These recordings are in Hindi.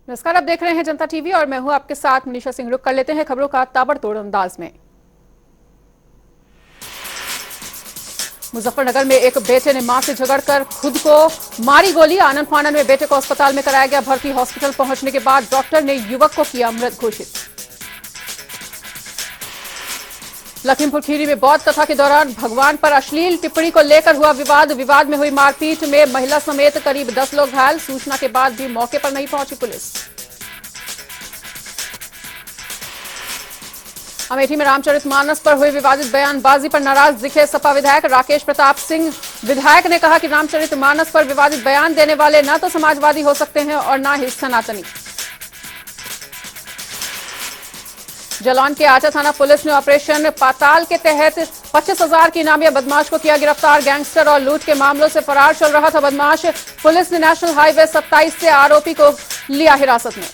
नमस्कार, आप देख रहे हैं जनता टीवी और मैं हूं आपके साथ मनीषा सिंह। रुक कर लेते हैं खबरों का ताबड़तोड़ अंदाज में। मुजफ्फरनगर में एक बेटे ने मां से झगड़कर खुद को मारी गोली। आनन फानन में बेटे को अस्पताल में कराया गया भर्ती। हॉस्पिटल पहुंचने के बाद डॉक्टर ने युवक को किया मृत घोषित। लखीमपुर खीरी में बौद्ध कथा के दौरान भगवान पर अश्लील टिप्पणी को लेकर हुआ विवाद। विवाद में हुई मारपीट में महिला समेत करीब 10 लोग घायल। सूचना के बाद भी मौके पर नहीं पहुंची पुलिस। अमेठी में रामचरितमानस पर हुई विवादित बयानबाजी पर नाराज दिखे सपा विधायक राकेश प्रताप सिंह। विधायक ने कहा कि रामचरितमानस पर विवादित बयान देने वाले न तो समाजवादी हो सकते हैं और न ही सनातनी। जालौन के आचा थाना पुलिस ने ऑपरेशन पाताल के तहत 25,000 की इनामिया बदमाश को किया गिरफ्तार। गैंगस्टर और लूट के मामलों से फरार चल रहा था बदमाश। पुलिस ने नेशनल हाईवे 27 से आरोपी को लिया हिरासत में।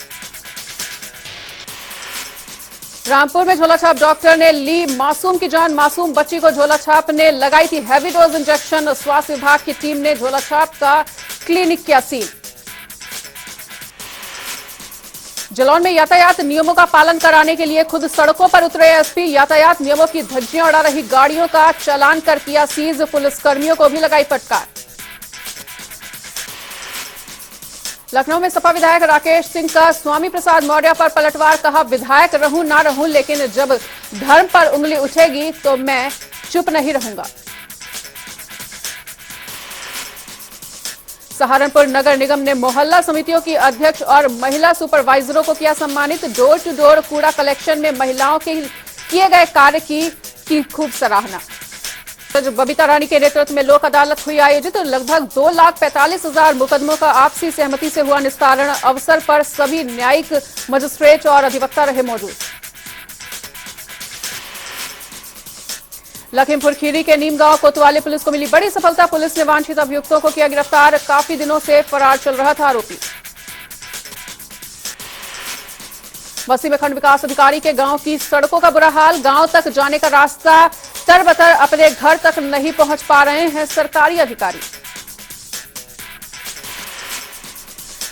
रामपुर में झोलाछाप डॉक्टर ने ली मासूम की जान। मासूम बच्ची को झोलाछाप ने लगाई थी हैवी डोज इंजेक्शन। स्वास्थ्य विभाग की टीम ने झोलाछाप का क्लिनिक किया सील। जालौन में यातायात नियमों का पालन कराने के लिए खुद सड़कों पर उतरे एसपी। यातायात नियमों की धज्जियां उड़ा रही गाड़ियों का चालान कर किया सीज। पुलिसकर्मियों को भी लगाई फटकार। लखनऊ में सपा विधायक राकेश सिंह का स्वामी प्रसाद मौर्य पर पलटवार। कहा, विधायक रहूं ना रहूं लेकिन जब धर्म पर उंगली उठेगी तो मैं चुप नहीं रहूंगा। सहारनपुर नगर निगम ने मोहल्ला समितियों की अध्यक्ष और महिला सुपरवाइजरों को किया सम्मानित। डोर टू डोर कूड़ा कलेक्शन में महिलाओं के किए गए कार्य की खूब सराहना। बबीता रानी के नेतृत्व में लोक अदालत हुई आयोजित। लगभग 2,45,000 मुकदमों का आपसी सहमति से हुआ निस्तारण। अवसर पर सभी न्यायिक मजिस्ट्रेट और अधिवक्ता रहे मौजूद। लखीमपुर खीरी के नीमगांव कोतवाली पुलिस को मिली बड़ी सफलता। पुलिस ने वांछित अभियुक्तों को किया गिरफ्तार। काफी दिनों से फरार चल रहा था आरोपी। बस्ती में खंड विकास अधिकारी के गांव की सड़कों का बुरा हाल। गांव तक जाने का रास्ता तरबतर, अपने घर तक नहीं पहुंच पा रहे हैं सरकारी अधिकारी।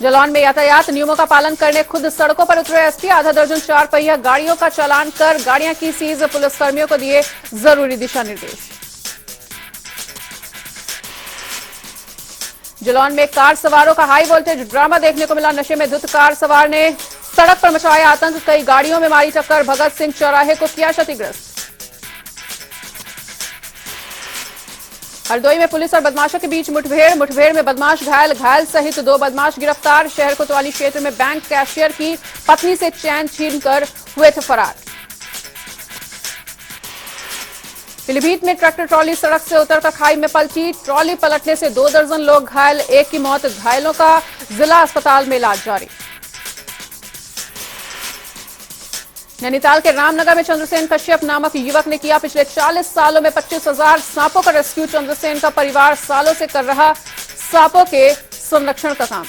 जालौन में यातायात नियमों का पालन करने खुद सड़कों पर उतरे एसपी। आधा दर्जन 4 पहिया गाड़ियों का चालान कर गाड़ियां की सीज। पुलिसकर्मियों को दिए जरूरी दिशा निर्देश। जालौन में कार सवारों का हाई वोल्टेज ड्रामा देखने को मिला। नशे में धुत कार सवार ने सड़क पर मचाया आतंक। कई गाड़ियों में मारी टक्कर। भगत सिंह चौराहे को किया क्षतिग्रस्त। हरदोई में पुलिस और बदमाशों के बीच मुठभेड़ में बदमाश घायल सहित 2 बदमाश गिरफ्तार। शहर कोतवाली क्षेत्र में बैंक कैशियर की पत्नी से चैन छीनकर हुए थे फरार। पीलीभीत में ट्रैक्टर ट्रॉली सड़क से उतरकर खाई में पलटी। ट्रॉली पलटने से 2 दर्जन लोग घायल। एक की मौत। घायलों का जिला अस्पताल में इलाज जारी। नैनीताल के रामनगर में चंद्रसेन कश्यप नामक युवक ने किया पिछले 40 सालों में 25,000 सांपों का रेस्क्यू। चंद्रसेन का परिवार सालों से कर रहा सांपों के संरक्षण का काम।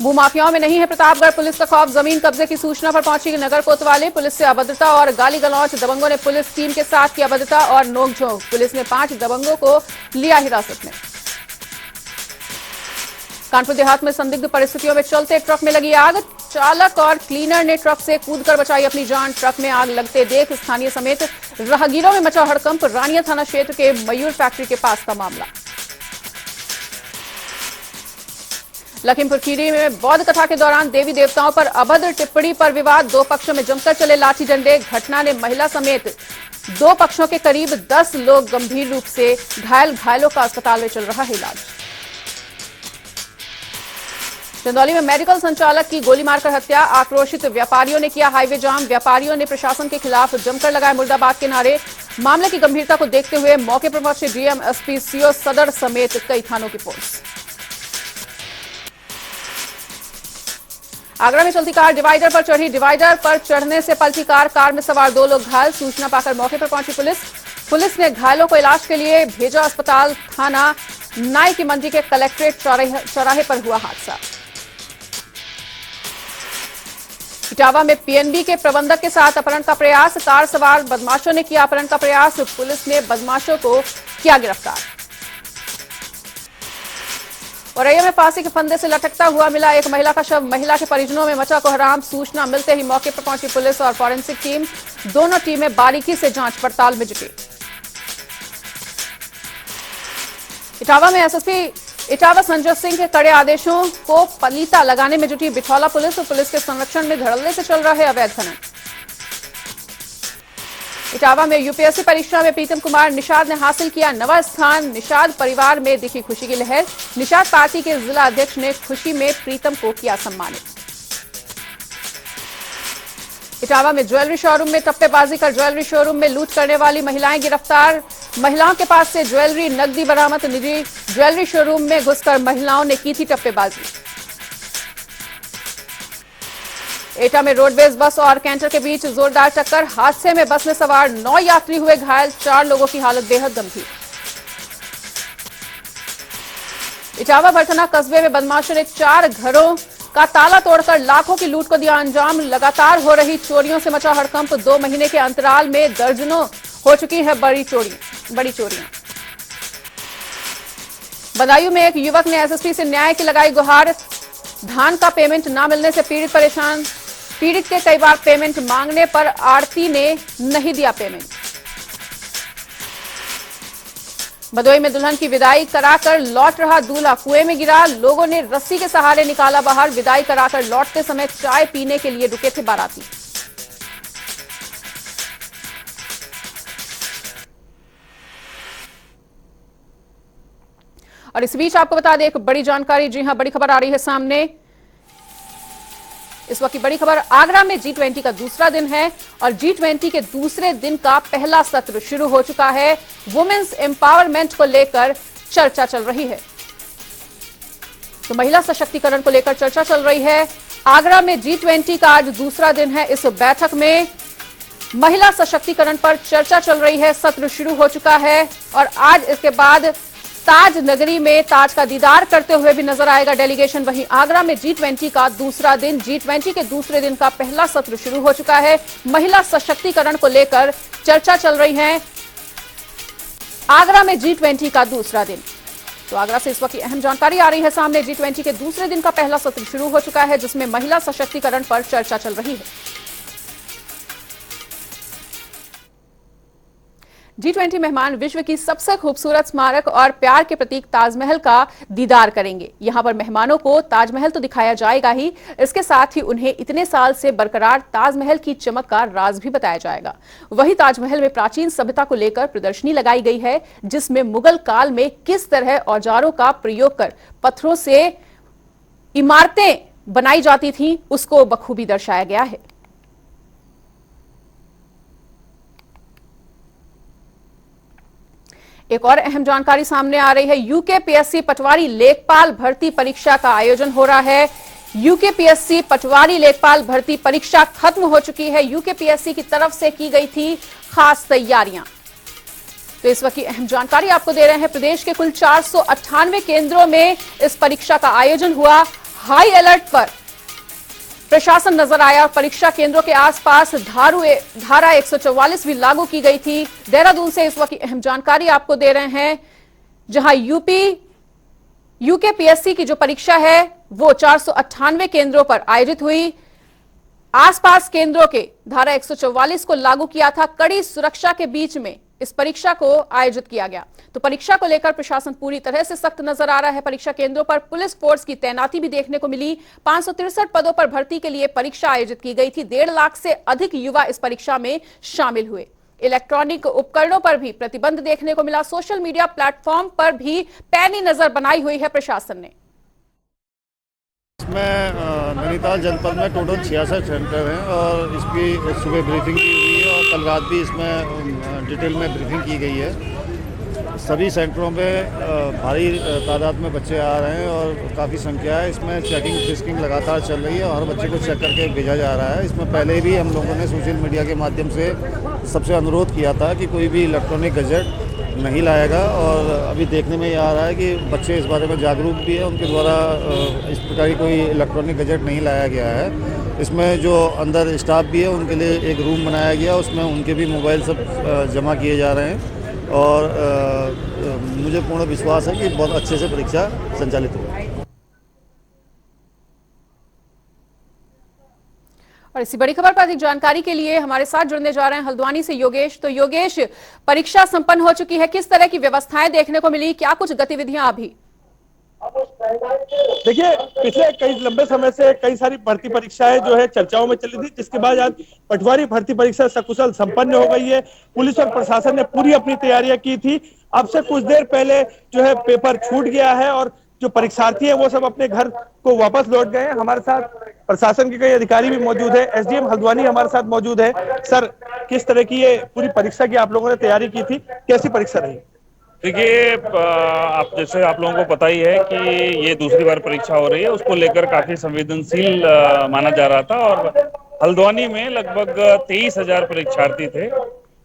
भूमाफियाओं में नहीं है प्रतापगढ़। पुलिस का खौफ। जमीन कब्जे की सूचना पर पहुंची नगर कोतवाली। पुलिस से अभद्रता और गाली गलौच। दबंगों ने पुलिस टीम के साथ किया अभद्रता और नोकझोंक। पुलिस ने 5 दबंगों को लिया हिरासत में। कानपुर देहात में संदिग्ध परिस्थितियों में चलते ट्रक में लगी आग। चालक और क्लीनर ने ट्रक से कूदकर बचाई अपनी जान। ट्रक में आग लगते देख स्थानीय समेत राहगीरों में मचा हड़कंप। रानिया थाना क्षेत्र के मयूर फैक्ट्री के पास का मामला। लखीमपुर खीरी में बौद्ध कथा के दौरान देवी देवताओं पर अभद्र टिप्पणी पर विवाद। 2 पक्षों में जमकर चले लाठी डंडे। घटना ने महिला समेत 2 पक्षों के करीब 10 लोग गंभीर रूप से घायल। घायलों का अस्पताल में चल रहा है इलाज। चंदौली में मेडिकल संचालक की गोली मारकर हत्या। आक्रोशित व्यापारियों ने किया हाईवे जाम। व्यापारियों ने प्रशासन के खिलाफ जमकर लगाए मुर्दाबाद के नारे। मामले की गंभीरता को देखते हुए मौके पर पहुंचे डीएम, एसपी, सीओ सदर समेत कई थानों की पुलिस। आगरा में चलती कार डिवाइडर पर चढ़ी। डिवाइडर पर चढ़ने से पलटी कार। कार में सवार 2 लोग घायल। सूचना पाकर मौके पर पहुंची पुलिस ने घायलों को इलाज के लिए भेजा अस्पताल। थाना नाई की मंडी के कलेक्ट्रेट चौराहे पर हुआ हादसा। इटावा में पीएनबी के प्रबंधक के साथ अपहरण का प्रयास। कार सवार बदमाशों ने किया अपहरण का प्रयास। पुलिस ने बदमाशों को किया गिरफ्तार। औरैया में फांसी के फंदे से लटकता हुआ मिला एक महिला का शव। महिला के परिजनों में मचा कोहराम। सूचना मिलते ही मौके पर पहुंची पुलिस और फॉरेंसिक टीम। दोनों टीमें बारीकी से जांच पड़ताल में जुटी। इटावा में एसएसपी इटावा संजय सिंह के कड़े आदेशों को पलीता लगाने में जुटी बिठौला पुलिस और पुलिस के संरक्षण में धड़ल्ले से चल रहा है अवैध खनन। इटावा में यूपीएससी परीक्षा में प्रीतम कुमार निषाद ने हासिल किया नवा स्थान। निषाद परिवार में दिखी खुशी की लहर। निषाद पार्टी के जिला अध्यक्ष ने खुशी में प्रीतम को किया सम्मानित। इटावा में ज्वेलरी शोरूम में टप्पेबाजी कर ज्वेलरी शोरूम में लूट करने वाली महिलाएं गिरफ्तार। महिलाओं के पास से ज्वेलरी नकदी बरामद। निजी ज्वेलरी शोरूम में घुसकर महिलाओं ने की थी टप्पेबाजी। एटा में रोडवेज बस और कैंटर के बीच जोरदार टक्कर। हादसे में बस में सवार 9 यात्री हुए घायल। 4 लोगों की हालत बेहद गंभीर। इटावा बरथना कस्बे में बदमाशों ने 4 घरों का ताला तोड़कर लाखों की लूट को दिया अंजाम। लगातार हो रही चोरियों से मचा हड़कंप। 2 महीने के अंतराल में दर्जनों हो चुकी है बड़ी चोरियां। बदायूं में एक युवक ने एसएसपी से न्याय की लगाई गुहार। धान का पेमेंट न मिलने से पीड़ित परेशान। पीड़ित के कई बार पेमेंट मांगने पर आड़ती ने नहीं दिया पेमेंट। भदोई में दुल्हन की विदाई कराकर लौट रहा दूल्हा कुएं में गिरा। लोगों ने रस्सी के सहारे निकाला बाहर। विदाई कराकर लौटते समय चाय पीने के लिए रुके थे बाराती। और इस बीच आपको बता दें एक बड़ी जानकारी। जी हां, बड़ी खबर आ रही है सामने। इस वक्त की बड़ी खबर, आगरा में G20 का दूसरा दिन है और G20 के दूसरे दिन का पहला सत्र शुरू हो चुका है। वुमेन्स एम्पावरमेंट को लेकर चर्चा चल रही है। तो महिला सशक्तिकरण को लेकर चर्चा चल रही है। आगरा में G20 का आज दूसरा दिन है। इस बैठक में महिला सशक्तिकरण पर चर्चा चल रही है। सत्र शुरू हो चुका है और आज इसके बाद ताज नगरी में ताज का दीदार करते हुए भी नजर आएगा डेलीगेशन। वहीं आगरा में G20 का दूसरा दिन, G20 के दूसरे दिन का पहला सत्र शुरू हो चुका है। महिला सशक्तिकरण को लेकर चर्चा चल रही है। आगरा में G20 का दूसरा दिन। तो आगरा से इस वक्त की अहम जानकारी आ रही है सामने। G20 के दूसरे दिन का पहला सत्र शुरू हो चुका है जिसमें महिला सशक्तिकरण पर चर्चा चल रही है। G20 मेहमान विश्व की सबसे खूबसूरत स्मारक और प्यार के प्रतीक ताजमहल का दीदार करेंगे। यहां पर मेहमानों को ताजमहल तो दिखाया जाएगा ही, इसके साथ ही उन्हें इतने साल से बरकरार ताजमहल की चमक का राज भी बताया जाएगा। वहीं ताजमहल में प्राचीन सभ्यता को लेकर प्रदर्शनी लगाई गई है जिसमें मुगल काल में किस तरह औजारों का प्रयोग कर पत्थरों से इमारतें बनाई जाती थी उसको बखूबी दर्शाया गया है। एक और अहम जानकारी सामने आ रही है। यूकेपीएससी पटवारी लेखपाल भर्ती परीक्षा का आयोजन हो रहा है। यूकेपीएससी पटवारी लेखपाल भर्ती परीक्षा खत्म हो चुकी है। यूकेपीएससी की तरफ से की गई थी खास तैयारियां। तो इस वक्त की अहम जानकारी आपको दे रहे हैं। प्रदेश के कुल 498 केंद्रों में इस परीक्षा का आयोजन हुआ। हाई अलर्ट पर प्रशासन नजर आया। परीक्षा केंद्रों के आसपास धारा 144 भी लागू की गई थी। देहरादून से इस वक्त की अहम जानकारी आपको दे रहे हैं, जहां यूकेपीएससी की जो परीक्षा है वो 498 केंद्रों पर आयोजित हुई। आसपास केंद्रों के धारा 144 को लागू किया था। कड़ी सुरक्षा के बीच में इस परीक्षा को आयोजित किया गया। तो परीक्षा को लेकर प्रशासन पूरी तरह से सख्त नजर आ रहा है। परीक्षा केंद्रों पर पुलिस फोर्स की तैनाती भी देखने को मिली। 563 पदों पर भर्ती के लिए परीक्षा आयोजित की गई थी। 1.5 लाख से अधिक युवा इस परीक्षा में शामिल हुए। इलेक्ट्रॉनिक उपकरणों पर भी प्रतिबंध देखने को मिला। सोशल मीडिया प्लेटफॉर्म पर भी पैनी नजर बनाई हुई है प्रशासन ने। इसमें नैनीताल जनपद में टोटल 66 सेंटर हैं और इसकी सुबह ब्रीफिंग की हुई है और कल रात भी इसमें डिटेल में ब्रीफिंग की गई है। सभी सेंटरों पे भारी तादाद में बच्चे आ रहे हैं और काफ़ी संख्या है। इसमें चेकिंग फिस्किंग लगातार चल रही है और हर बच्चे को चेक करके भेजा जा रहा है। इसमें पहले भी हम लोगों ने सोशल मीडिया के माध्यम से सबसे अनुरोध किया था कि कोई भी इलेक्ट्रॉनिक गैजेट नहीं लाएगा और अभी देखने में ये आ रहा है कि बच्चे इस बारे में जागरूक भी है। उनके द्वारा इस प्रकार की कोई इलेक्ट्रॉनिक गैजेट नहीं लाया गया है। इसमें जो अंदर स्टाफ भी है उनके लिए एक रूम बनाया गया, उसमें उनके भी मोबाइल सब जमा किए जा रहे हैं और मुझे पूर्ण विश्वास है कि बहुत अच्छे से परीक्षा संचालित होगी। और इसी बड़ी खबर पर अधिक जानकारी के लिए हमारे साथ जुड़ने जा रहे हैं हल्द्वानी से योगेश। तो योगेश, परीक्षा संपन्न हो चुकी है, किस तरह की व्यवस्थाएं देखने को मिली, क्या कुछ गतिविधियां अभी? देखिए, पिछले कई लंबे समय से कई सारी भर्ती परीक्षाएं जो है चर्चाओं में चली थी, जिसके बाद आज पटवारी भर्ती परीक्षा सकुशल संपन्न हो गई है। पुलिस और प्रशासन ने पूरी अपनी तैयारियां की थी। अब से कुछ देर पहले जो है पेपर छूट गया है और जो परीक्षार्थी है वो सब अपने घर को वापस लौट गए हैं। हमारे साथ प्रशासन के कई अधिकारी भी मौजूद है। एसडीएम हल्द्वानी हमारे साथ मौजूद है। सर, किस तरह की ये पूरी परीक्षा की आप लोगों ने तैयारी की थी, कैसी परीक्षा रही? देखिए, आप जैसे आप लोगों को पता ही है कि ये दूसरी बार परीक्षा हो रही है, उसको लेकर काफी संवेदनशील माना जा रहा था। और हल्द्वानी में लगभग 23,000 परीक्षार्थी थे,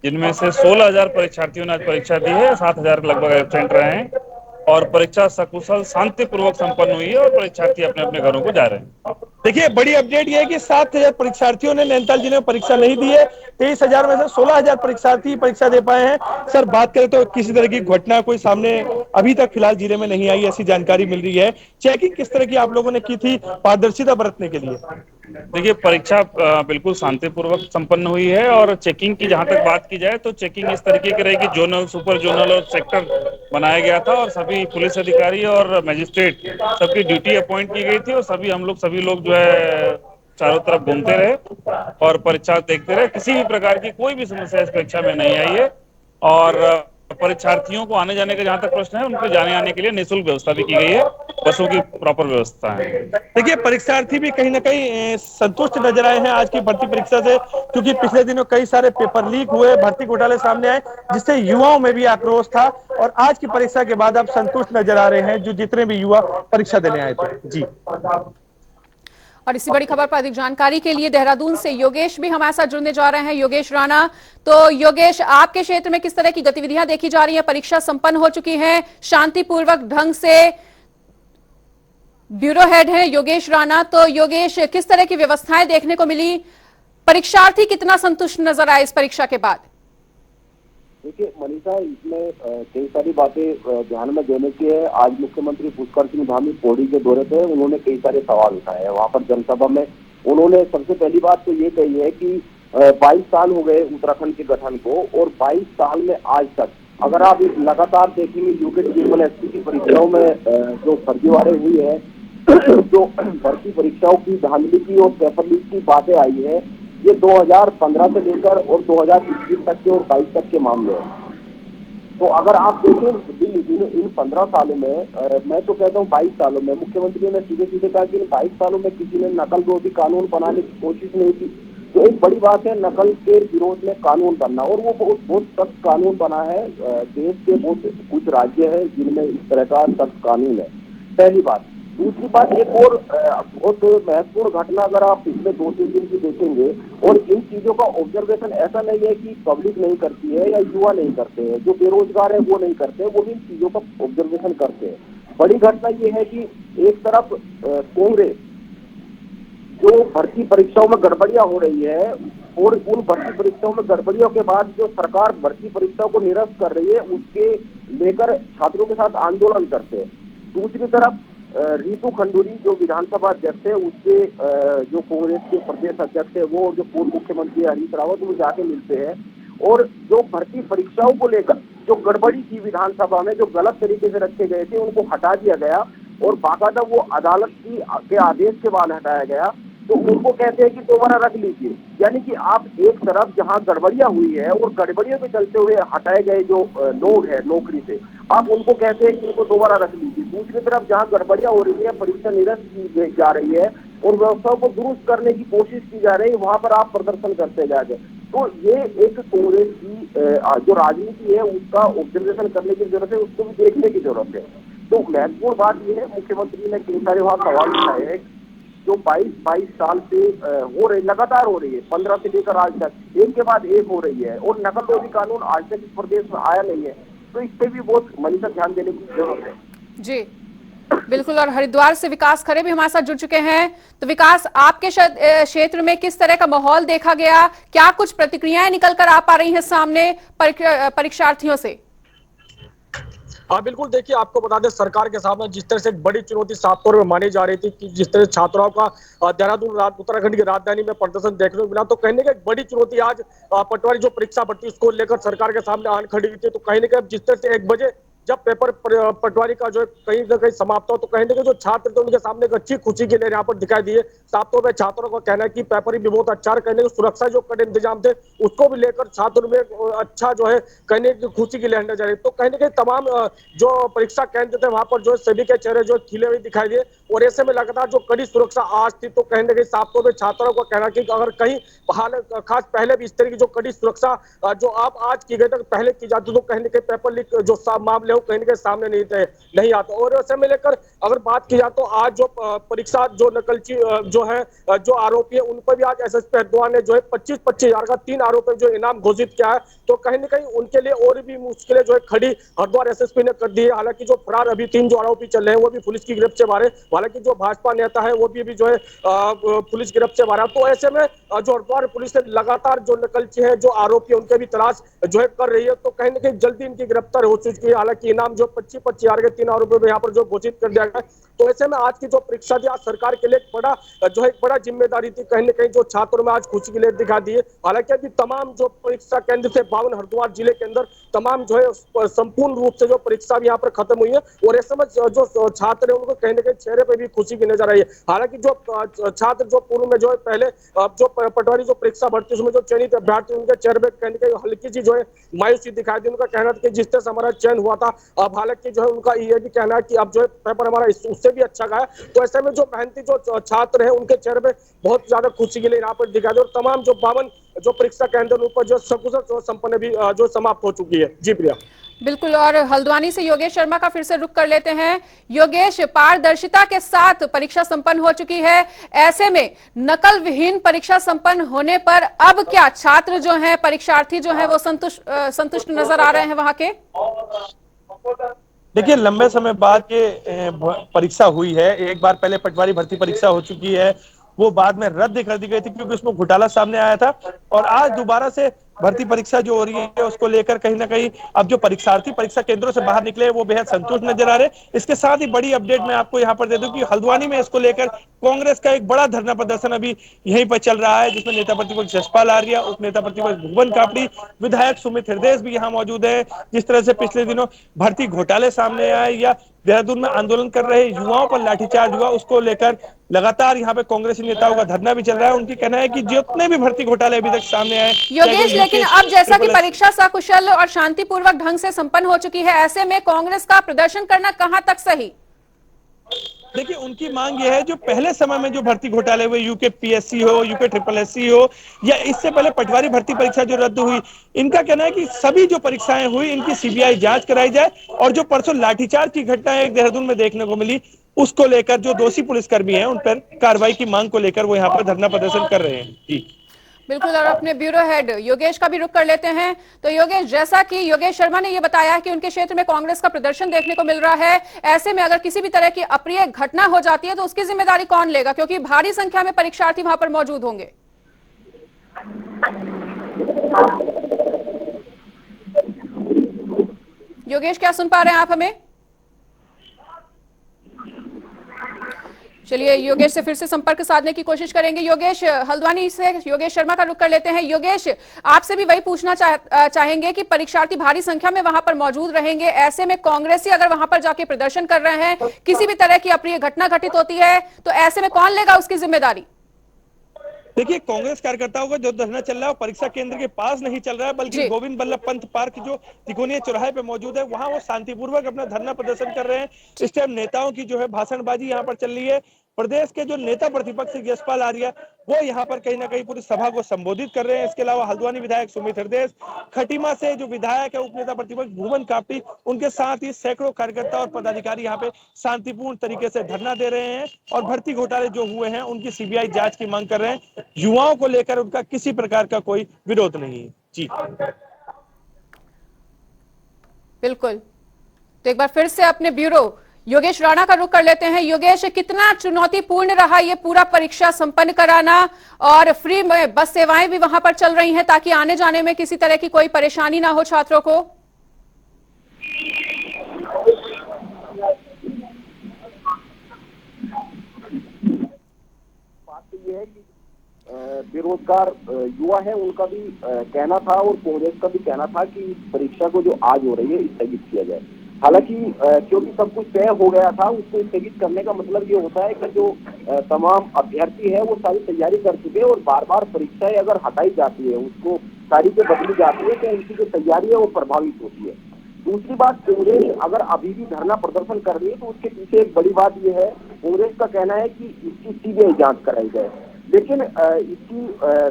जिनमें से 16,000 परीक्षार्थियों ने आज परीक्षा दी है, 7,000 लगभग एब्सेंट रहे हैं और परीक्षा सकुशल शांतिपूर्वक संपन्न हुई है और परीक्षार्थी अपने अपने घरों को जा रहे हैं। देखिए, बड़ी अपडेट ये है कि 7,000 परीक्षार्थियों ने नैनीताल जिले में परीक्षा नहीं दी है। 23,000 में से 16,000 परीक्षार्थी परीक्षा दे पाए हैं। सर, बात करें तो किसी तरह की घटना कोई सामने अभी तक फिलहाल जिले में नहीं आई, ऐसी जानकारी मिल रही है। चेकिंग किस तरह की आप लोगों ने की थी पारदर्शिता बरतने के लिए? देखिए, परीक्षा बिल्कुल शांतिपूर्वक संपन्न हुई है और चेकिंग की जहां तक बात की जाए तो चेकिंग इस तरीके की रहेगी, जोनल, सुपर जोनल और सेक्टर बनाया गया था और सभी पुलिस अधिकारी और मजिस्ट्रेट सबकी ड्यूटी अपॉइंट की गई थी और सभी लोग जो है चारों तरफ घूमते रहे और परीक्षा देखते रहे। किसी भी प्रकार की कोई भी समस्या इस परीक्षा में नहीं आई है और परीक्षार्थियों को आने जाने का जहां तक प्रश्न है, उनके जाने आने के लिए निःशुल्क व्यवस्था भी की गई है, बसों की प्रॉपर व्यवस्था है। देखिए, परीक्षार्थी भी कहीं ना कहीं संतुष्ट नजर आए हैं आज की भर्ती परीक्षा से, क्योंकि पिछले दिनों कई सारे पेपर लीक हुए, भर्ती घोटाले सामने आए, जिससे युवाओं में भी आक्रोश था और आज की परीक्षा के बाद आप संतुष्ट नजर आ रहे हैं जो जितने भी युवा परीक्षा देने आए थे। जी। और इसी बड़ी खबर पर अधिक जानकारी के लिए देहरादून से योगेश भी हमारे साथ जुड़ने जा रहे हैं, योगेश राणा। तो योगेश, आपके क्षेत्र में किस तरह की गतिविधियां देखी जा रही है? परीक्षा संपन्न हो चुकी है शांतिपूर्वक ढंग से। ब्यूरो हेड है योगेश राणा। तो योगेश, किस तरह की व्यवस्थाएं देखने को मिली? परीक्षार्थी कितना संतुष्ट नजर आए इस परीक्षा के बाद? देखिए मनीषा, इसमें कई सारी बातें ध्यान में देने की है। आज मुख्यमंत्री पुष्कर सिंह धामी पौड़ी के दौरे पे उन्होंने कई सारे सवाल उठाए हैं। वहां पर जनसभा में उन्होंने सबसे पहली बात तो ये कही है कि 22 साल हो गए उत्तराखंड के गठन को और 22 साल में आज तक अगर आप लगातार देखेंगे यूके ट्रिपल एसपी की परीक्षाओं में जो फर्जीवाड़े हुई है, जो भर्ती परीक्षाओं की धांधली की और पेपर लीक की बातें आई है, ये 2015 से लेकर और 2021 तक के और 22 तक के मामले हैं। तो अगर आप देखें इन 15 सालों में, मैं तो कहता हूँ 22 सालों में, मुख्यमंत्री ने सीधे सीधे कहा कि इन 22 सालों में किसी ने नकल विरोधी कानून बनाने की कोशिश नहीं की। तो एक बड़ी बात है नकल के विरोध में कानून बनना, और वो बहुत सख्त कानून बना है। देश के बहुत कुछ राज्य है जिनमें इस तरह का सख्त कानून है, पहली बात। दूसरी बात, एक और बहुत महत्वपूर्ण घटना अगर आप पिछले 2-3 दिन की देखेंगे, और इन चीजों का ऑब्जर्वेशन ऐसा नहीं है कि पब्लिक नहीं करती है या युवा नहीं करते हैं, जो बेरोजगार है वो नहीं करते, वो भी इन चीजों का ऑब्जर्वेशन करते हैं। बड़ी घटना ये है कि एक तरफ कांग्रेस जो भर्ती परीक्षाओं में गड़बड़ियां हो रही है और उन भर्ती परीक्षाओं में गड़बड़ियों के बाद जो सरकार भर्ती परीक्षाओं को निरस्त कर रही है उसके लेकर छात्रों के साथ आंदोलन करते हैं। दूसरी तरफ रितु खंडूरी जो विधानसभा अध्यक्ष है, उसके जो कांग्रेस के प्रदेश अध्यक्ष है, वो जो पूर्व मुख्यमंत्री हरीश रावत, वो जाके मिलते हैं और जो भर्ती परीक्षाओं को लेकर जो गड़बड़ी थी विधानसभा में, जो गलत तरीके से रखे गए थे, उनको हटा दिया गया और बाकायदा वो अदालत के आदेश के बाद हटाया गया। तो उनको कहते हैं कि दोबारा रख लीजिए, यानी कि आप एक तरफ जहां गड़बड़ियां हुई है और गड़बड़ियों में चलते हुए हटाए गए जो लोग हैं नौकरी से, आप उनको कहते हैं कि उनको दोबारा रख लीजिए। दूसरी तरफ जहां गड़बड़ियां हो रही है, परीक्षा निरस्त की जा रही है और व्यवस्था को दुरुस्त करने की कोशिश की जा रही है, वहां पर आप प्रदर्शन करते जा रहे। तो ये एक कांग्रेस की जो राजनीति है उसका ऑब्जर्वेशन करने की जरूरत है, उसको भी देखने की जरूरत है। तो महत्वपूर्ण बात यह है, मुख्यमंत्री ने कई सारे वहां सवाल उठाए हैं जो 22 साल से हो रही, लगातार हो रही है, 15 से लेकर आज तक एक के बाद एक हो रही है, और नकल विरोधी कानून आज तक इस प्रदेश में आया नहीं है। तो इस पे भी बहुत मनीषा ध्यान देने की जरूरत है। जी बिल्कुल। और हरिद्वार से विकास खरे भी हमारे साथ जुड़ चुके हैं। तो विकास, आपके क्षेत्र में किस तरह का माहौल देखा गया? क्या कुछ प्रतिक्रियाएं निकल कर आ पा रही हैं सामने परीक्षार्थियों से? बिल्कुल, देखिए आपको बता दें, सरकार के सामने जिस तरह से एक बड़ी चुनौती साफ तौर पर मानी जा रही थी कि जिस तरह से छात्राओं का देहरादून उत्तराखंड की राजधानी में प्रदर्शन देखने को मिला, तो कहने का एक बड़ी चुनौती आज पटवारी जो परीक्षा भर्ती उसको लेकर सरकार के सामने आन खड़ी हुई थी। तो कहीं ना कहीं जिस तरह से 1 बजे जब पेपर पटवारी का जो है कहीं ना कहीं समाप्त हो, तो कहीं ना कहीं जो छात्र थे उनके सामने एक अच्छी खुशी की लहर यहाँ पर दिखाई दी है। साफ तौर पर छात्रों का कहना है कि पेपर भी बहुत अच्छा है, कहने की सुरक्षा जो कड़े इंतजाम थे उसको भी लेकर छात्रों में अच्छा जो है कहने की खुशी की लहर नजर आई। तो कहीं ना कहीं तमाम जो परीक्षा केंद्र थे वहां पर जो सभी के चेहरे जो खिले हुए दिखाई दिए, और ऐसे में लगातार जो कड़ी सुरक्षा आज थी, तो कहीं ना कहीं साफ तौर पर छात्रों का कहना कि अगर कहीं हाल खास पहले भी इस तरह की जो कड़ी सुरक्षा जो आप आज की गई तक पहले की जाती, तो कहीं ना कहीं पेपर लीक जो मामले हो कहीं ना कहीं सामने नहीं आते। और ऐसे में लेकर अगर बात की जाए तो आज जो परीक्षा जो नकलची जो है जो आरोपी है उन पर भी आज एसएसपी हरिद्वार ने जो है 25-25 हजार का 3 आरोपियों जो इनाम घोषित किया है। तो कहीं ना कहीं उनके लिए और भी मुश्किलें जो है खड़ी हरिद्वार एसएसपी ने कर दी है। हालांकि जो फरार अभी 3 जो आरोपी चल रहे हैं वो भी पुलिस की गिरफ्त से बाहर है। हालांकि जो भाजपा नेता है वो भी जो है पुलिस गिरफ्त से बाहर है। तो ऐसे में जो हरिद्वार पुलिस ने लगातार जो नकलची है जो आरोपी है उनके भी तलाश जो है कर रही है। तो कहीं ना कहीं जल्दी इनकी गिरफ्तार हो चुकी है। हालांकि इनाम जो 25-25 हजार के 3 आरोपियों में यहाँ पर जो घोषित कर दिया गया। तो ऐसे में आज की जो परीक्षा थी आज सरकार के लिए एक बड़ा जिम्मेदारी थी। कहीं ना कहीं जो छात्रों में आज खुशी की लहर दिखा दी है। हालांकि अभी तमाम जो परीक्षा केंद्र थे 52 हरिद्वार जिले के अंदर तमाम जो है संपूर्ण रूप से जो परीक्षा भी यहाँ पर खत्म हुई है, और ऐसे में जो छात्र है उनको कहीं ना कहीं चेहरे पर भी खुशी की नजर आई है। हालांकि जो छात्र जो पूर्व में जो है पहले जो पटवारी जो परीक्षा भर्ती उसमें जो चयनित अभ्यर्थी उनके चेहरे पर कहीं ना कहीं हल्की सी जो है मायूसी दिखाई दी। उनका कहना था कि जिस तरह से हमारा चयन हुआ था, अब हालांकि जो है उनका ये भी कहना है कि अब जो है पेपर हमारा उससे भी अच्छा गया। तो ऐसे में जो मेहनती जो छात्र है उनके चेहरे पे बहुत ज्यादा खुशी के लिए यहाँ पर दिखाई दी। और तमाम जो 52 जो परीक्षा केंद्र ऊपर जो सकुशल संपन्न भी जो समाप्त हो चुकी है। जी प्रिया। बिल्कुल, और हल्द्वानी से योगेश शर्मा का फिर से रुख कर लेते हैं। योगेश, पारदर्शिता के साथ परीक्षा संपन्न हो चुकी है, ऐसे में नकल विहीन परीक्षा संपन्न होने पर अब क्या छात्र जो हैं, परीक्षार्थी जो हैं वो संतुष्ट नजर आ रहे हैं वहां के? देखिए, लंबे समय बाद ये परीक्षा हुई है। एक बार पहले पटवारी भर्ती परीक्षा हो चुकी है, वो बाद में रद्द कर दी गई थी क्योंकि उसमें घोटाला सामने आया था। और आज दोबारा से भर्ती परीक्षा जो हो रही है उसको लेकर कहीं ना कहीं अब जो परीक्षार्थी परीक्षा केंद्रों से बाहर निकले वो बेहद संतुष्ट नजर आ रहे। इसके साथ ही बड़ी अपडेट मैं आपको यहाँ पर दे दूं कि हल्द्वानी में इसको लेकर कांग्रेस का एक बड़ा धरना प्रदर्शन अभी यहीं पर चल रहा है, जिसमें नेता प्रतिपक्ष जसपाल आर्या, उप नेता प्रतिपक्ष भुवन कापड़ी, विधायक सुमित हृदय भी यहाँ मौजूद है। जिस तरह से पिछले दिनों भर्ती घोटाले सामने आए या देहरादून में आंदोलन कर रहे युवाओं पर लाठीचार्ज हुआ, उसको लेकर लगातार यहाँ पे कांग्रेसी नेताओं का धरना भी चल रहा है। उनकी कहना है कि जितने भी भर्ती घोटाले अभी तक सामने आए, योगेश, लेकिन अब जैसा कि परीक्षा सकुशल और शांतिपूर्वक ढंग से संपन्न हो चुकी है, ऐसे में कांग्रेस का प्रदर्शन करना कहां तक सही? देखिए, उनकी मांग यह है जो पहले समय में जो भर्ती घोटाले हुए, यूके पीएससी हो, यूके SSSC हो, या इससे पहले पटवारी भर्ती परीक्षा जो रद्द हुई, इनका कहना है कि सभी जो परीक्षाएं हुई इनकी सीबीआई जांच कराई जाए। और जो परसों लाठीचार्ज की घटना एक देहरादून में देखने को मिली, उसको लेकर जो दोषी पुलिसकर्मी हैं उन पर कार्रवाई की मांग को लेकर वो यहाँ पर धरना प्रदर्शन कर रहे हैं। जी बिल्कुल, और अपने ब्यूरो हेड योगेश का भी रुख कर लेते हैं। तो योगेश, जैसा कि योगेश शर्मा ने ये बताया कि उनके क्षेत्र में कांग्रेस का प्रदर्शन देखने को मिल रहा है, ऐसे में अगर किसी भी तरह की अप्रिय घटना हो जाती है तो उसकी जिम्मेदारी कौन लेगा, क्योंकि भारी संख्या में परीक्षार्थी वहां पर मौजूद होंगे? योगेश, क्या सुन पा रहे हैं आप हमें? चलिए योगेश से फिर से संपर्क साधने की कोशिश करेंगे। योगेश, हल्द्वानी से योगेश शर्मा का रुख कर लेते हैं। योगेश, आपसे भी वही पूछना चाहेंगे कि परीक्षार्थी भारी संख्या में वहां पर मौजूद रहेंगे, ऐसे में कांग्रेसी अगर वहां पर जाके प्रदर्शन कर रहे हैं, किसी भी तरह की अप्रिय घटना घटित होती है तो ऐसे में कौन लेगा उसकी जिम्मेदारी? देखिए, कांग्रेस कार्यकर्ताओं का जो धरना चल रहा है परीक्षा केंद्र के पास नहीं चल रहा है, बल्कि गोविंद बल्लभ पंत पार्क जो तिकोनिया चौराहे पे मौजूद है वहां वो शांतिपूर्वक अपना धरना प्रदर्शन कर रहे हैं। इस टाइम नेताओं की जो है भाषणबाजी यहाँ पर चल रही है। प्रदेश के जो नेता प्रतिपक्ष जसपाल आर्या वो यहाँ पर कहीं ना कहीं पूरी सभा को संबोधित कर रहे हैं। इसके अलावा हल्द्वानी विधायक सुमित हृदय, खटीमा से जो विधायक है उप नेता प्रतिपक्ष भुवन कापड़ी, उनके साथ ही सैकड़ों कार्यकर्ता और पदाधिकारी यहाँ पे शांतिपूर्ण तरीके से धरना दे रहे हैं और भर्ती घोटाले जो हुए हैं उनकी सीबीआई जांच की मांग कर रहे हैं। युवाओं को लेकर उनका किसी प्रकार का कोई विरोध नहीं है। जी बिल्कुल, तो एक बार फिर से अपने ब्यूरो योगेश राणा का रुख कर लेते हैं। योगेश, कितना चुनौतीपूर्ण रहा ये पूरा परीक्षा संपन्न कराना, और फ्री में बस सेवाएं भी वहां पर चल रही हैं ताकि आने जाने में किसी तरह की कोई परेशानी ना हो छात्रों को? ये है कि बेरोजगार युवा है उनका भी कहना था और कांग्रेस का भी कहना था कि परीक्षा को जो आज हो रही है स्थगित किया जाए। हालांकि क्योंकि सब कुछ तय हो गया था, उसको स्थगित करने का मतलब ये होता है कि जो तमाम अभ्यर्थी है वो सारी तैयारी कर चुके हैं और बार बार परीक्षाएं अगर हटाई जाती है, उसको तारीखें बदली जाती है, तो उनकी जो तैयारी है वो प्रभावित होती है। दूसरी बात, कांग्रेस अगर अभी भी धरना प्रदर्शन कर रही है तो उसके पीछे एक बड़ी बात यह है, कांग्रेस का कहना है कि इसकी सीबीआई जांच कराई जाए। लेकिन इसकी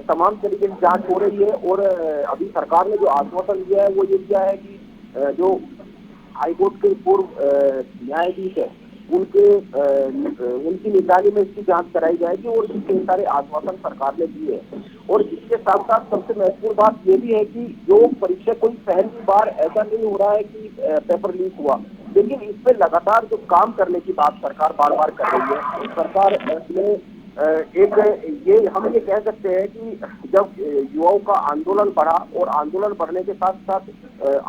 तमाम तरीके से जांच हो रही है और अभी सरकार ने जो आश्वासन दिया है वो ये दिया है कि जो हाईकोर्ट के पूर्व न्यायाधीश है उनकी निगरानी में इसकी जांच कराई जाएगी और इसके सारे आश्वासन सरकार ने दिए हैं। और इसके साथ साथ सबसे महत्वपूर्ण बात ये भी है कि जो परीक्षा कोई पहली बार ऐसा नहीं हो रहा है कि पेपर लीक हुआ, लेकिन इस पे लगातार जो काम करने की बात सरकार बार बार कर रही है। सरकार ने हम ये कह सकते हैं कि जब युवाओं का आंदोलन बढ़ा और आंदोलन बढ़ने के साथ साथ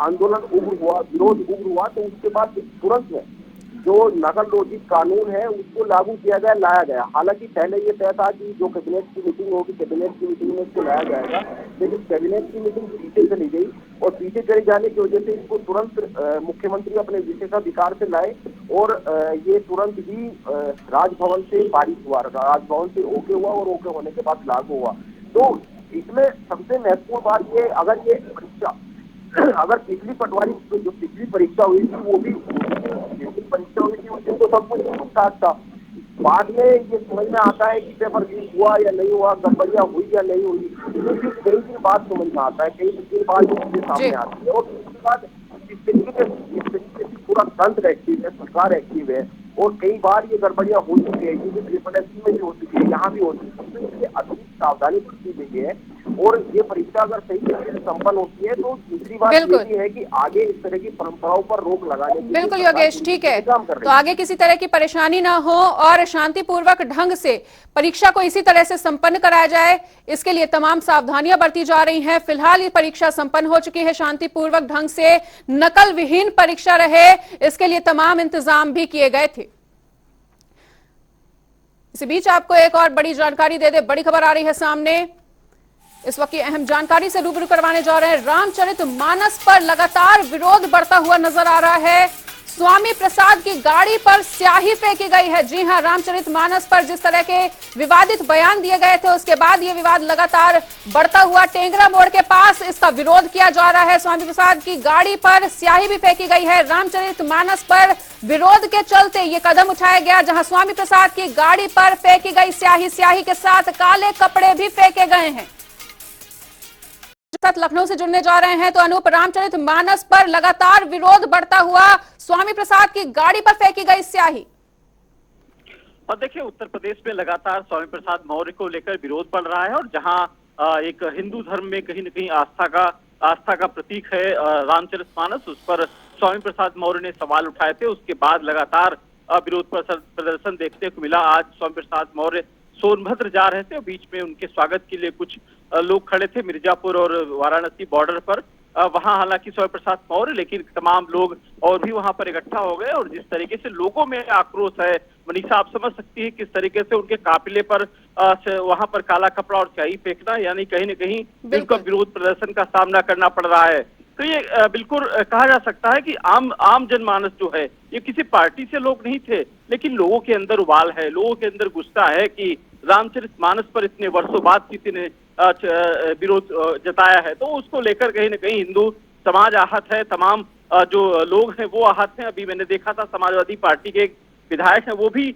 आंदोलन उग्र हुआ, विरोध उग्र हुआ, तो उसके बाद तुरंत में जो नकल रोजित कानून है उसको लागू किया गया, लाया गया। हालांकि पहले ये तय था कि जो कैबिनेट की मीटिंग होगी, कैबिनेट की मीटिंग में इसको लाया जाएगा, लेकिन कैबिनेट की मीटिंग पीछे चली गई और पीछे चले जाने की वजह से इसको तुरंत मुख्यमंत्री अपने विशेषाधिकार से लाए और ये तुरंत ही राजभवन से पारित हुआ, राजभवन से ओके हुआ और ओके होने के बाद लागू हुआ। तो इसमें सबसे महत्वपूर्ण बात ये, अगर ये परीक्षा अगर पिछली पटवारी जो पिछली परीक्षा हुई थी वो भी परीक्षा हुई थी उस दिन तो सब कुछ ठीक ठाक था। बाद में ये समझ में आता है कि पेपर लीक हुआ या नहीं हुआ, गड़बड़ियां हुई या नहीं हुई, क्योंकि कई दिन बाद समझ में आता है, कई दिन बाद ये चीजें सामने आती है। और उसके बाद इस तरीके से पूरा तंत्र एक्टिव है, सरकार एक्टिव है और कई बार ये गड़बड़ियां हो चुकी है, क्योंकि ट्रिपल में भी हो चुकी है, यहाँ भी हो चुकी है, तो इसलिए अतिरिक्त सावधानी बरती गई है। और ये परीक्षा अगर सही तरीके से संपन्न होती है तो दूसरी बात ये भी है कि आगे इस तरह की परंपराओं पर रोक लगाने की बिल्कुल योगेश, ठीक है, तो आगे किसी तरह की परेशानी ना हो और शांतिपूर्वक ढंग से परीक्षा को इसी तरह से संपन्न कराया जाए, इसके लिए तमाम सावधानियां बरती जा रही हैं। फिलहाल ये परीक्षा संपन्न हो चुकी है, शांतिपूर्वक ढंग से नकल विहीन परीक्षा रहे, इसके लिए तमाम इंतजाम भी किए गए थे। इसी बीच आपको एक और बड़ी जानकारी दे दे, बड़ी खबर आ रही है सामने। इस वक्त की अहम जानकारी से रूबरू करवाने जा रहे हैं। रामचरितमानस पर लगातार विरोध बढ़ता हुआ नजर आ रहा है। स्वामी प्रसाद की गाड़ी पर स्याही फेंकी गई है। जी हां, रामचरितमानस पर जिस तरह के विवादित बयान दिए गए थे उसके बाद यह विवाद लगातार बढ़ता हुआ टेंगरा मोड़ के पास इसका विरोध किया जा रहा है। स्वामी प्रसाद की गाड़ी पर स्याही भी फेंकी गई है। रामचरितमानस पर विरोध के चलते ये कदम उठाया गया, जहां स्वामी प्रसाद की गाड़ी पर फेंकी गई स्याही के साथ काले कपड़े भी फेंके गए हैं। लखनऊ से जुड़ने जा रहे हैं तो अनूप, रामचरितमानस पर लगातार विरोध बढ़ता हुआ, स्वामी प्रसाद की गाड़ी पर फेंकी गई स्याही। और देखिए, उत्तर प्रदेश में लगातार स्वामी प्रसाद मौर्य को लेकर विरोध बढ़ रहा है और जहां एक हिंदू धर्म में कहीं न कहीं आस्था का प्रतीक है रामचरितमानस, उस पर स्वामी प्रसाद मौर्य ने सवाल उठाए थे। उसके बाद लगातार विरोध प्रदर्शन देखने को मिला। आज स्वामी प्रसाद मौर्य सोनभद्र जा रहे थे और बीच में उनके स्वागत के लिए कुछ लोग खड़े थे मिर्जापुर और वाराणसी बॉर्डर पर। वहां हालांकि स्वामी प्रसाद मौर्य, लेकिन तमाम लोग और भी वहां पर इकट्ठा हो गए और जिस तरीके से लोगों में आक्रोश है, मनीषा आप समझ सकती है किस तरीके से उनके काफिले पर वहां पर काला कपड़ा और स्याही फेंकना, यानी कहीं न कहीं उनका विरोध प्रदर्शन का सामना करना पड़ रहा है। तो ये बिल्कुल कहा जा सकता है कि आम जनमानस जो है, ये किसी पार्टी से लोग नहीं थे, लेकिन लोगों के अंदर उबाल है, लोगों के अंदर गुस्सा है कि रामचरितमानस पर इतने वर्षों बाद किसी ने विरोध जताया है, तो उसको लेकर कहीं न कहीं हिंदू समाज आहत है, तमाम जो लोग हैं वो आहत हैं। अभी मैंने देखा था समाजवादी पार्टी के विधायक हैं, वो भी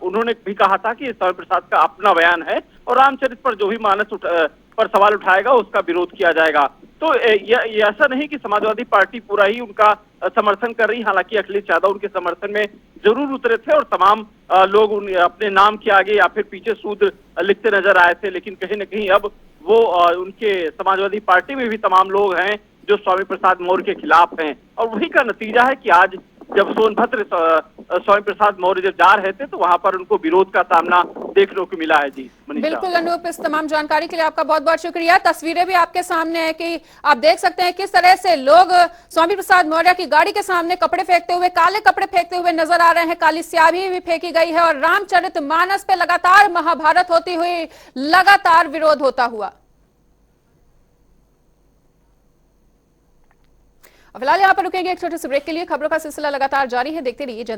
उन्होंने भी कहा था कि स्वामी प्रसाद का अपना बयान है और रामचरित पर जो भी मानस पर सवाल उठाएगा उसका विरोध किया जाएगा। तो ये ऐसा नहीं कि समाजवादी पार्टी पूरा ही उनका समर्थन कर रही, हालांकि अखिलेश यादव उनके समर्थन में जरूर उतरे थे और तमाम लोग अपने नाम के आगे या फिर पीछे सूद लिखते नजर आए थे, लेकिन कहीं न कहीं अब वो उनके समाजवादी पार्टी में भी तमाम लोग हैं जो स्वामी प्रसाद मौर्य के खिलाफ हैं। और वही का नतीजा है कि आज जब सोनभद्र स्वामी प्रसाद मौर्य जब जा रहे थे तो वहां पर उनको विरोध का सामना देखने को मिला है। जी मनीषा। बिल्कुल अनूप, इस तमाम जानकारी के लिए आपका बहुत बहुत शुक्रिया। तस्वीरें भी आपके सामने है कि आप देख सकते हैं किस तरह से लोग स्वामी प्रसाद मौर्य की गाड़ी के सामने कपड़े फेंकते हुए, काले कपड़े फेंकते हुए नजर आ रहे हैं। काली स्याही भी फेंकी गई है और रामचरितमानस पे लगातार महाभारत होती हुई लगातार विरोध होता हुआ। फिलहाल यहां पर रुकेंगे एक छोटे से ब्रेक के लिए। खबरों का सिलसिला लगातार जारी है, देखते रहिए जनता।